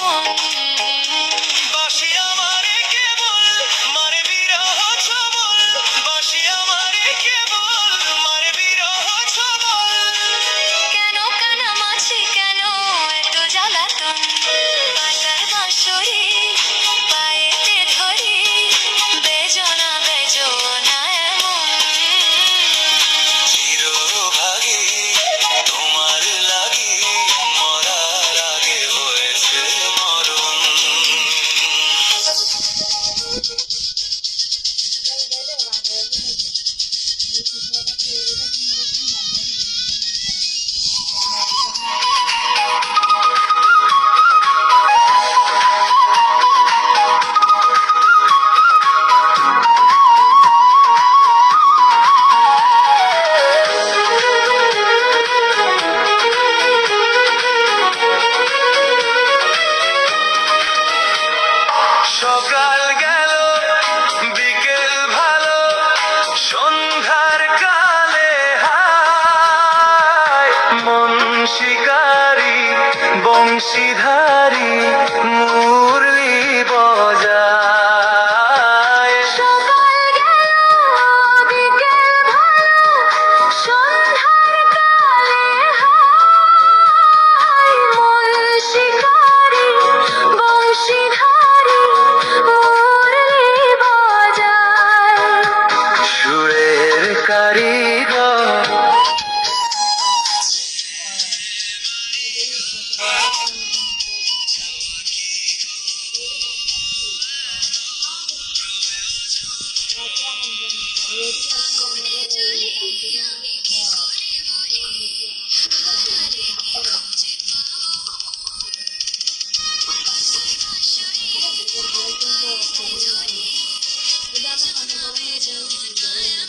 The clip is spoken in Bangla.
মন। বাঁশি আমারে কেবল মারে বিরহ ছবল, বাঁশি আমারে কেবল মারে বিরহ ছবল। কেন কানামাছি, কেন এত জ্বালাতন, পাতার বাঁশরি পায়েতে ধরি, বেজনা বেজনা এমন। চিরভাগে তোমার লাগি মরার আগে হয়েছে মরণ। সকাল গেল বিকেল ভালো, সন্ধ্যার কালে হায় মন শিকারি বংশীধারী মুরলি বজায়। সকাল গেল বিকেল ভালো, সন্ধ্যার কালে হায় মন শিকারি বংশীধারী মুরলি বাজায়। সুরের কারিগর ধরে